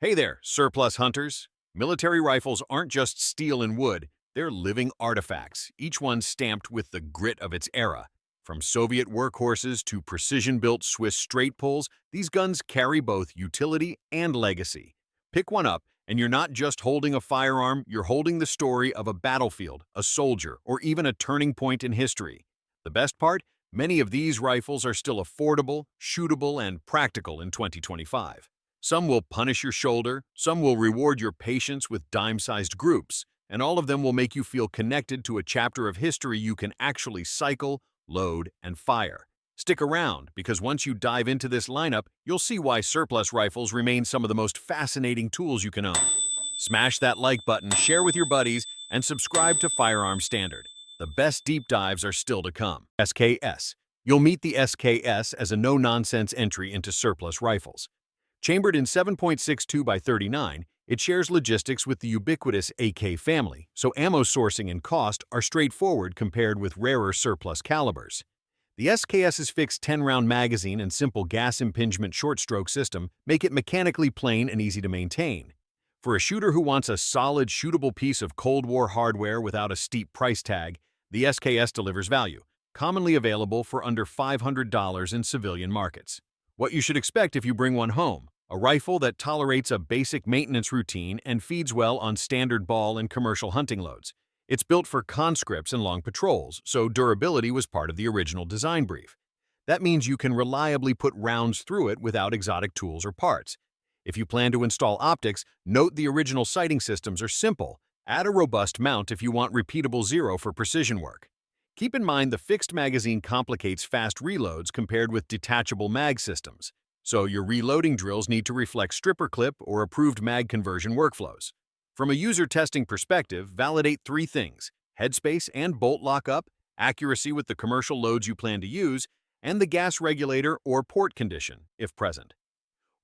Hey there, surplus hunters. Military rifles aren't just steel and wood, they're living artifacts, each one stamped with the grit of its era. From Soviet workhorses to precision-built Swiss straight pulls, these guns carry both utility and legacy. Pick one up, and you're not just holding a firearm, you're holding the story of a battlefield, a soldier, or even a turning point in history. The best part? Many of these rifles are still affordable, shootable, and practical in 2025. Some will punish your shoulder, some will reward your patience with dime-sized groups, and all of them will make you feel connected to a chapter of history you can actually cycle, load, and fire. Stick around, because once you dive into this lineup, you'll see why surplus rifles remain some of the most fascinating tools you can own. Smash that like button, share with your buddies, and subscribe to Firearm Standard. The best deep dives are still to come. SKS. You'll meet the SKS as a no-nonsense entry into surplus rifles. Chambered in 7.62 by 39, it shares logistics with the ubiquitous AK family, so ammo sourcing and cost are straightforward compared with rarer surplus calibers. The SKS's fixed 10-round magazine and simple gas impingement short-stroke system make it mechanically plain and easy to maintain. For a shooter who wants a solid, shootable piece of Cold War hardware without a steep price tag, the SKS delivers value, commonly available for under $500 in civilian markets. What you should expect if you bring one home: a rifle that tolerates a basic maintenance routine and feeds well on standard ball and commercial hunting loads. It's built for conscripts and long patrols, so durability was part of the original design brief. That means you can reliably put rounds through it without exotic tools or parts. If you plan to install optics, note the original sighting systems are simple. Add a robust mount if you want repeatable zero for precision work. Keep in mind the fixed magazine complicates fast reloads compared with detachable mag systems, so your reloading drills need to reflect stripper clip or approved mag conversion workflows. From a user testing perspective, validate three things: headspace and bolt lockup, accuracy with the commercial loads you plan to use, and the gas regulator or port condition, if present.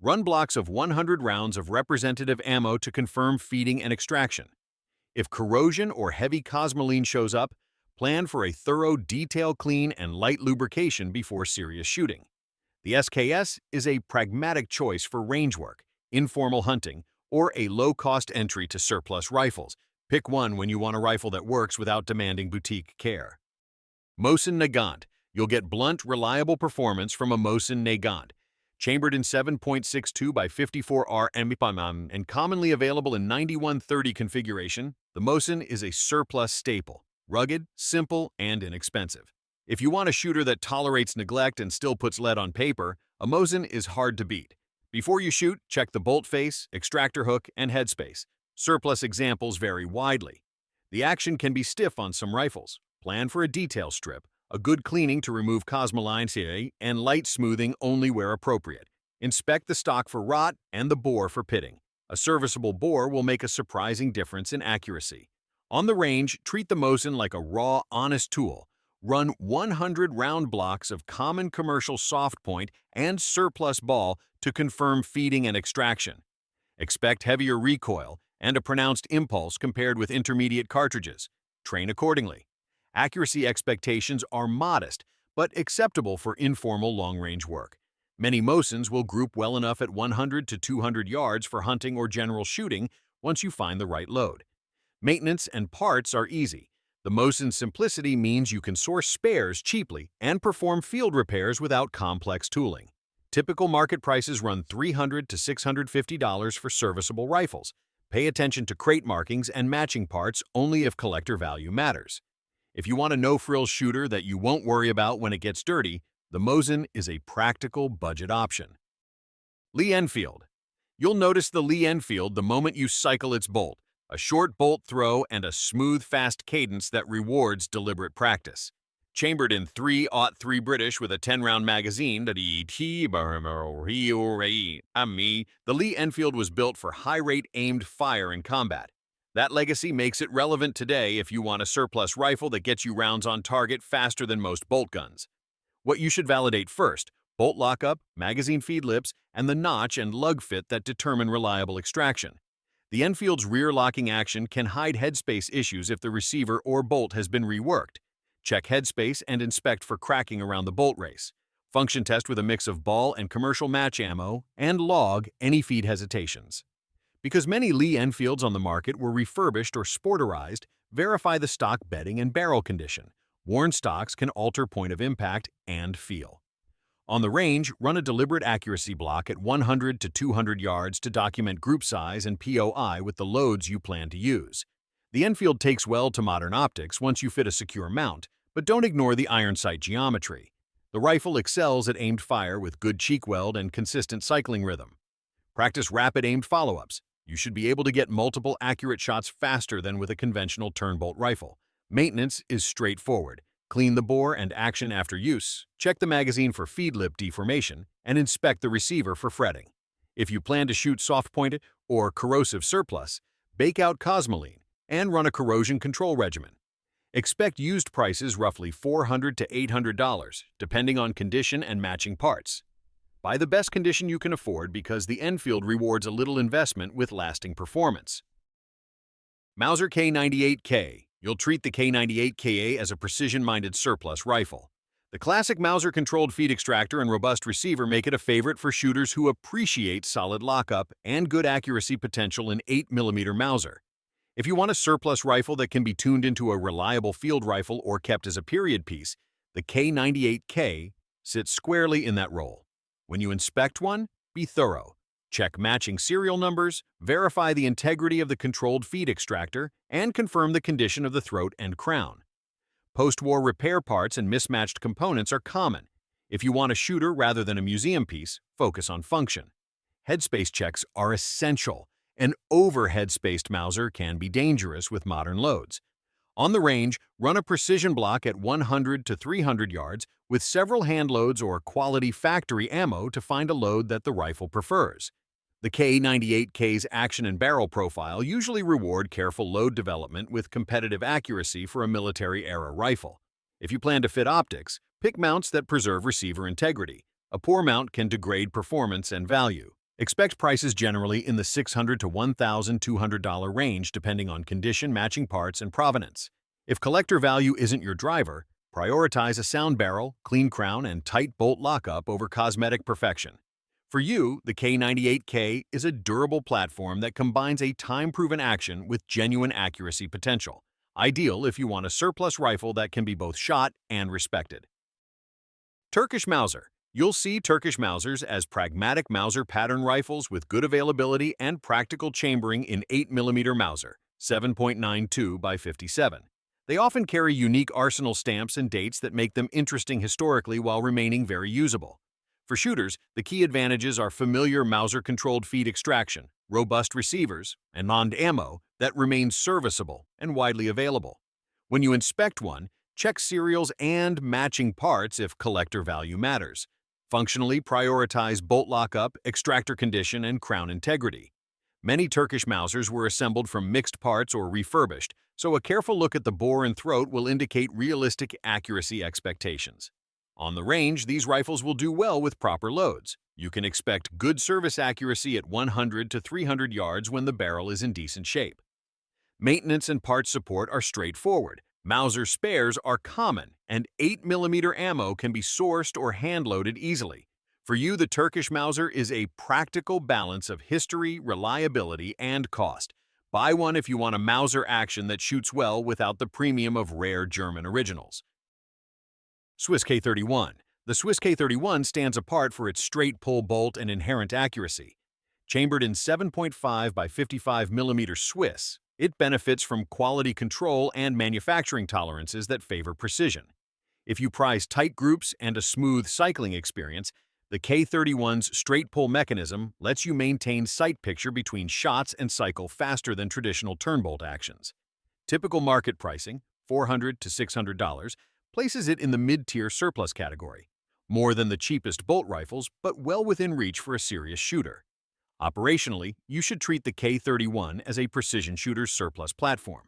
Run blocks of 100 rounds of representative ammo to confirm feeding and extraction. If corrosion or heavy cosmoline shows up, plan for a thorough detail clean and light lubrication before serious shooting. The SKS is a pragmatic choice for range work, informal hunting, or a low-cost entry to surplus rifles. Pick one when you want a rifle that works without demanding boutique care. Mosin-Nagant. You'll get blunt, reliable performance from a Mosin-Nagant. Chambered in 7.62 by 54 mm and commonly available in 9130 configuration, the Mosin is a surplus staple. Rugged, simple, and inexpensive. If you want a shooter that tolerates neglect and still puts lead on paper, a Mosin is hard to beat. Before you shoot, check the bolt face, extractor hook, and headspace. Surplus examples vary widely. The action can be stiff on some rifles. Plan for a detail strip, a good cleaning to remove cosmolines, and light smoothing only where appropriate. Inspect the stock for rot and the bore for pitting. A serviceable bore will make a surprising difference in accuracy. On the range, treat the Mosin like a raw, honest tool. Run 100 round blocks of common commercial soft point and surplus ball to confirm feeding and extraction. Expect heavier recoil and a pronounced impulse compared with intermediate cartridges. Train accordingly. Accuracy expectations are modest, but acceptable for informal long-range work. Many Mosins will group well enough at 100 to 200 yards for hunting or general shooting once you find the right load. Maintenance and parts are easy. The Mosin's simplicity means you can source spares cheaply and perform field repairs without complex tooling. Typical market prices run $300 to $650 for serviceable rifles. Pay attention to crate markings and matching parts only if collector value matters. If you want a no-frills shooter that you won't worry about when it gets dirty, the Mosin is a practical budget option. Lee-Enfield. You'll notice the Lee-Enfield the moment you cycle its bolt. A short bolt throw and a smooth, fast cadence that rewards deliberate practice. Chambered in 3.03 British with a 10-round magazine, the Lee-Enfield was built for high-rate aimed fire in combat. That legacy makes it relevant today if you want a surplus rifle that gets you rounds on target faster than most bolt guns. What you should validate first: bolt lockup, magazine feed lips, and the notch and lug fit that determine reliable extraction. The Enfield's rear locking action can hide headspace issues if the receiver or bolt has been reworked. Check headspace and inspect for cracking around the bolt race. Function test with a mix of ball and commercial match ammo, and log any feed hesitations. Because many Lee-Enfields on the market were refurbished or sporterized, verify the stock bedding and barrel condition. Worn stocks can alter point of impact and feel. On the range, run a deliberate accuracy block at 100 to 200 yards to document group size and POI with the loads you plan to use. The Enfield takes well to modern optics once you fit a secure mount, but don't ignore the iron sight geometry. The rifle excels at aimed fire with good cheek weld and consistent cycling rhythm. Practice rapid aimed follow-ups. You should be able to get multiple accurate shots faster than with a conventional turn-bolt rifle. Maintenance is straightforward. Clean the bore and action after use, check the magazine for feed lip deformation, and inspect the receiver for fretting. If you plan to shoot soft-pointed or corrosive surplus, bake out Cosmoline and run a corrosion control regimen. Expect used prices roughly $400 to $800, depending on condition and matching parts. Buy the best condition you can afford because the Enfield rewards a little investment with lasting performance. Mauser K98k. You'll treat the K98ka as a precision-minded surplus rifle. The classic Mauser-controlled feed extractor and robust receiver make it a favorite for shooters who appreciate solid lockup and good accuracy potential in 8mm Mauser. If you want a surplus rifle that can be tuned into a reliable field rifle or kept as a period piece, the K98k sits squarely in that role. When you inspect one, be thorough. Check matching serial numbers, verify the integrity of the controlled feed extractor, and confirm the condition of the throat and crown. Post-war repair parts and mismatched components are common. If you want a shooter rather than a museum piece, focus on function. Headspace checks are essential. An over-headspaced Mauser can be dangerous with modern loads. On the range, run a precision block at 100 to 300 yards with several hand loads or quality factory ammo to find a load that the rifle prefers. The K98k's action and barrel profile usually reward careful load development with competitive accuracy for a military-era rifle. If you plan to fit optics, pick mounts that preserve receiver integrity. A poor mount can degrade performance and value. Expect prices generally in the $600 to $1,200 range depending on condition, matching parts, and provenance. If collector value isn't your driver, prioritize a sound barrel, clean crown, and tight bolt lockup over cosmetic perfection. For you, the K98k is a durable platform that combines a time-proven action with genuine accuracy potential, ideal if you want a surplus rifle that can be both shot and respected. Turkish Mauser. You'll see Turkish Mausers as pragmatic Mauser pattern rifles with good availability and practical chambering in 8mm Mauser, 7.92 by 57. They often carry unique arsenal stamps and dates that make them interesting historically while remaining very usable. For shooters, the key advantages are familiar Mauser-controlled feed extraction, robust receivers, and ammo that remains serviceable and widely available. When you inspect one, check serials and matching parts if collector value matters. Functionally prioritize bolt lockup, extractor condition, and crown integrity. Many Turkish Mausers were assembled from mixed parts or refurbished, so a careful look at the bore and throat will indicate realistic accuracy expectations. On the range, these rifles will do well with proper loads. You can expect good service accuracy at 100 to 300 yards when the barrel is in decent shape. Maintenance and parts support are straightforward. Mauser spares are common, and 8mm ammo can be sourced or hand-loaded easily. For you, the Turkish Mauser is a practical balance of history, reliability, and cost. Buy one if you want a Mauser action that shoots well without the premium of rare German originals. Swiss K31. The Swiss K31 stands apart for its straight pull bolt and inherent accuracy. Chambered in 7.5 by 55mm Swiss, it benefits from quality control and manufacturing tolerances that favor precision. If you prize tight groups and a smooth cycling experience, the K31's straight pull mechanism lets you maintain sight picture between shots and cycle faster than traditional turn bolt actions. Typical market pricing, $400 to $600, places it in the mid-tier surplus category. More than the cheapest bolt rifles, but well within reach for a serious shooter. Operationally, you should treat the K31 as a precision shooter's surplus platform.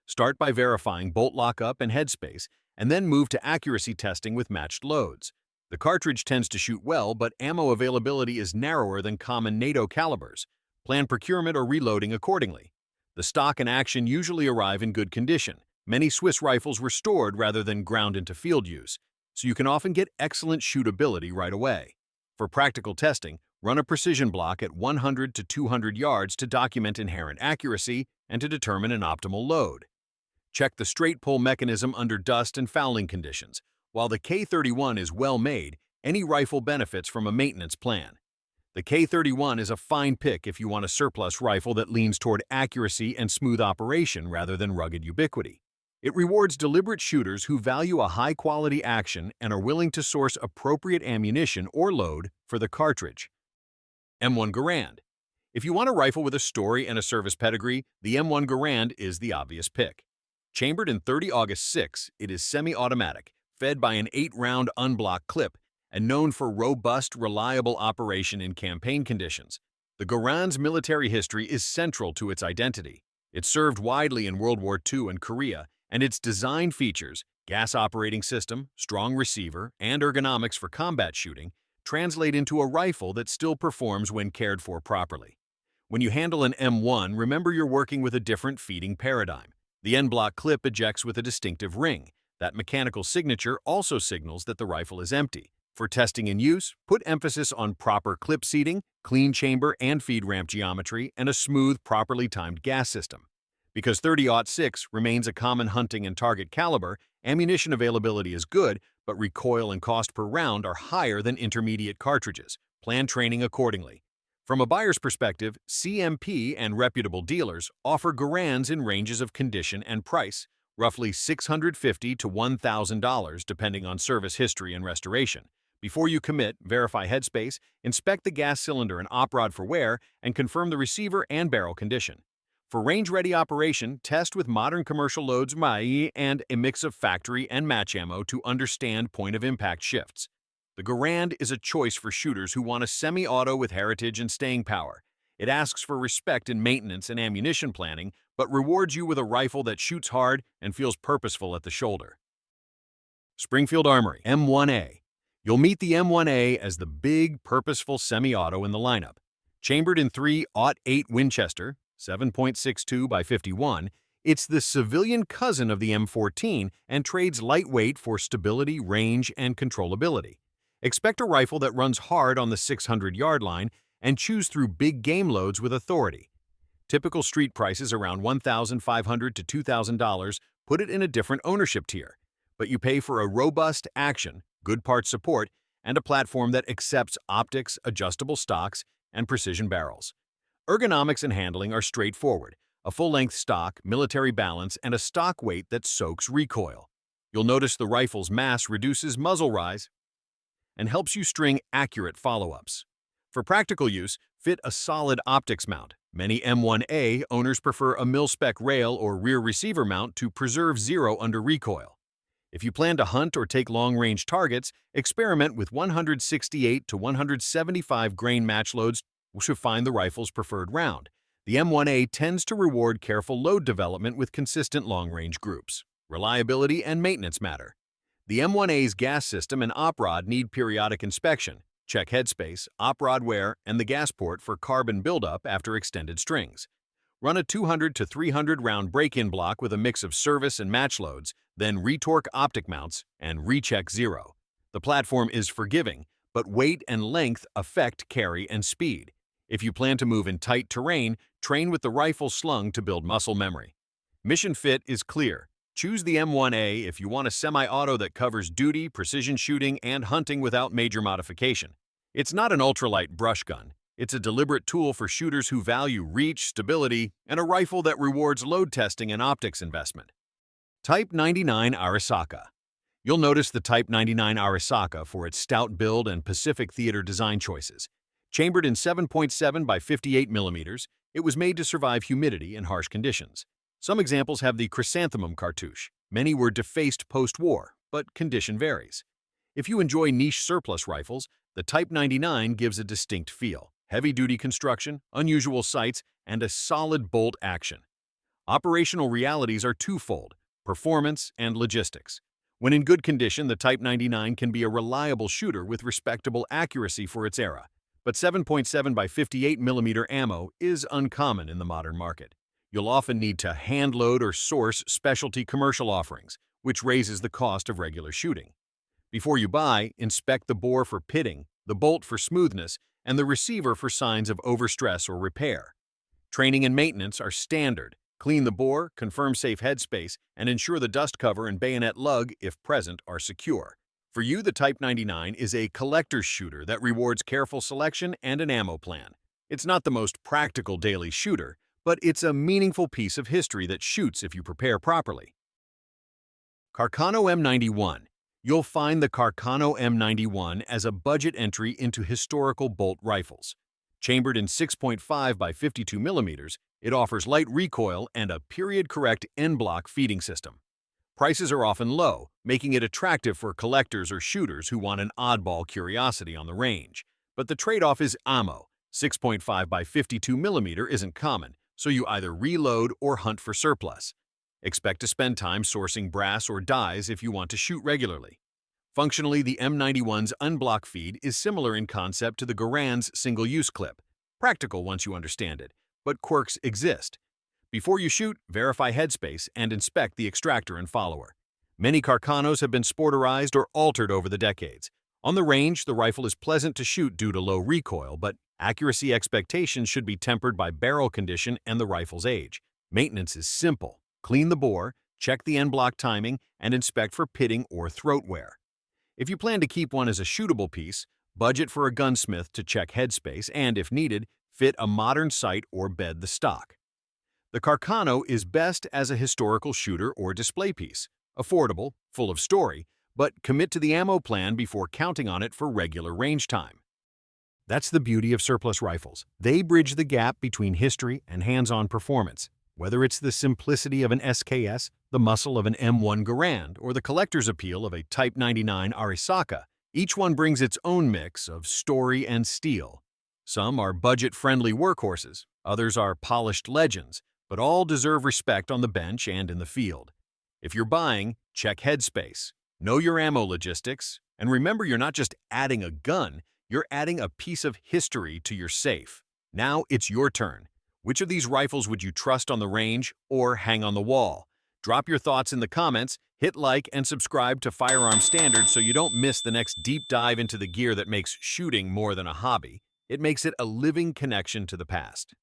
Start by verifying bolt lockup and headspace, and then move to accuracy testing with matched loads. The cartridge tends to shoot well, but ammo availability is narrower than common NATO calibers. Plan procurement or reloading accordingly. The stock and action usually arrive in good condition. Many Swiss rifles were stored rather than ground into field use, so you can often get excellent shootability right away. For practical testing, Run a precision block at 100 to 200 yards to document inherent accuracy and to determine an optimal load. Check the straight pull mechanism under dust and fouling conditions. While the K31 is well made, any rifle benefits from a maintenance plan. The K31 is a fine pick if you want a surplus rifle that leans toward accuracy and smooth operation rather than rugged ubiquity. It rewards deliberate shooters who value a high-quality action and are willing to source appropriate ammunition or load for the cartridge. M1 Garand. If you want a rifle with a story and a service pedigree, the M1 Garand is the obvious pick. Chambered in 30 August 6, it is semi-automatic, fed by an 8-round unblocked clip, and known for robust, reliable operation in campaign conditions. The Garand's military history is central to its identity. It served widely in World War II and Korea, and its design features, gas operating system, strong receiver, and ergonomics for combat shooting, translate into a rifle that still performs when cared for properly. When you handle an M1, remember you're working with a different feeding paradigm. The end-block clip ejects with a distinctive ring. That mechanical signature also signals that the rifle is empty. For testing and use, put emphasis on proper clip seating, clean chamber and feed ramp geometry, and a smooth, properly timed gas system. Because 30-06 remains a common hunting and target caliber, ammunition availability is good, but recoil and cost per round are higher than intermediate cartridges. Plan training accordingly. From a buyer's perspective, CMP and reputable dealers offer Garands in ranges of condition and price, roughly $650 to $1,000 depending on service history and restoration. Before you commit, verify headspace, inspect the gas cylinder and op rod for wear, and confirm the receiver and barrel condition. For range-ready operation, test with modern commercial loads and a mix of factory and match ammo to understand point-of-impact shifts. The Garand is a choice for shooters who want a semi-auto with heritage and staying power. It asks for respect in maintenance and ammunition planning, but rewards you with a rifle that shoots hard and feels purposeful at the shoulder. Springfield M1A. You'll meet the M1A as the big, purposeful semi-auto in the lineup. Chambered in 3-08 Winchester, 7.62 by 51, it's the civilian cousin of the M14 and trades lightweight for stability, range, and controllability. Expect a rifle that runs hard on the 600-yard line and chews through big game loads with authority. Typical street prices around $1,500 to $2,000 put it in a different ownership tier, but you pay for a robust action, good parts support, and a platform that accepts optics, adjustable stocks, and precision barrels. Ergonomics and handling are straightforward, a full-length stock, military balance, and a stock weight that soaks recoil. You'll notice the rifle's mass reduces muzzle rise and helps you string accurate follow-ups. For practical use, fit a solid optics mount. Many M1A owners prefer a mil-spec rail or rear receiver mount to preserve zero under recoil. If you plan to hunt or take long-range targets, experiment with 168 to 175 grain match loads to find the rifle's preferred round. The M1A tends to reward careful load development with consistent long-range groups. Reliability and maintenance matter. The M1A's gas system and op rod need periodic inspection. Check headspace, op rod wear, and the gas port for carbon buildup after extended strings. Run a 200 to 300 round break-in block with a mix of service and match loads, then retorque optic mounts and recheck zero. The platform is forgiving, but weight and length affect carry and speed. If you plan to move in tight terrain, train with the rifle slung to build muscle memory. Mission fit is clear. Choose the M1A if you want a semi-auto that covers duty, precision shooting, and hunting without major modification. It's not an ultralight brush gun. It's a deliberate tool for shooters who value reach, stability, and a rifle that rewards load testing and optics investment. Type 99 Arisaka. You'll notice the Type 99 Arisaka for its stout build and Pacific Theater design choices. Chambered in 7.7 by 58 millimeters, it was made to survive humidity and harsh conditions. Some examples have the chrysanthemum cartouche. Many were defaced post-war, but condition varies. If you enjoy niche surplus rifles, the Type 99 gives a distinct feel. Heavy-duty construction, unusual sights, and a solid bolt action. Operational realities are twofold: performance and logistics. When in good condition, the Type 99 can be a reliable shooter with respectable accuracy for its era. But 7.7 by 58 millimeter ammo is uncommon in the modern market. You'll often need to hand-load or source specialty commercial offerings, which raises the cost of regular shooting. Before you buy, inspect the bore for pitting, the bolt for smoothness, and the receiver for signs of overstress or repair. Training and maintenance are standard. Clean the bore, confirm safe headspace, and ensure the dust cover and bayonet lug, if present, are secure. For you, the Type 99 is a collector's shooter that rewards careful selection and an ammo plan. It's not the most practical daily shooter, but it's a meaningful piece of history that shoots if you prepare properly. Carcano M91. You'll find the Carcano M91 as a budget entry into historical bolt rifles. Chambered in 6.5 by 52 millimeters, it offers light recoil and a period-correct en-bloc feeding system. Prices are often low, making it attractive for collectors or shooters who want an oddball curiosity on the range. But the trade-off is ammo. 6.5 by 52 millimeter isn't common, so you either reload or hunt for surplus. Expect to spend time sourcing brass or dies if you want to shoot regularly. Functionally, the M91's unblock feed is similar in concept to the Garand's single-use clip. Practical once you understand it, but quirks exist. Before you shoot, verify headspace and inspect the extractor and follower. Many Carcanos have been sporterized or altered over the decades. On the range, the rifle is pleasant to shoot due to low recoil, but accuracy expectations should be tempered by barrel condition and the rifle's age. Maintenance is simple. Clean the bore, check the en-bloc timing, and inspect for pitting or throat wear. If you plan to keep one as a shootable piece, budget for a gunsmith to check headspace and, if needed, fit a modern sight or bed the stock. The Carcano is best as a historical shooter or display piece. Affordable, full of story, but commit to the ammo plan before counting on it for regular range time. That's the beauty of surplus rifles. They bridge the gap between history and hands-on performance. Whether it's the simplicity of an SKS, the muscle of an M1 Garand, or the collector's appeal of a Type 99 Arisaka, each one brings its own mix of story and steel. Some are budget-friendly workhorses, others are polished legends, but all deserve respect on the bench and in the field. If you're buying, check headspace, know your ammo logistics, and remember you're not just adding a gun, you're adding a piece of history to your safe. Now it's your turn. Which of these rifles would you trust on the range or hang on the wall? Drop your thoughts in the comments, hit like and subscribe to Firearm Standard so you don't miss the next deep dive into the gear that makes shooting more than a hobby. It makes it a living connection to the past.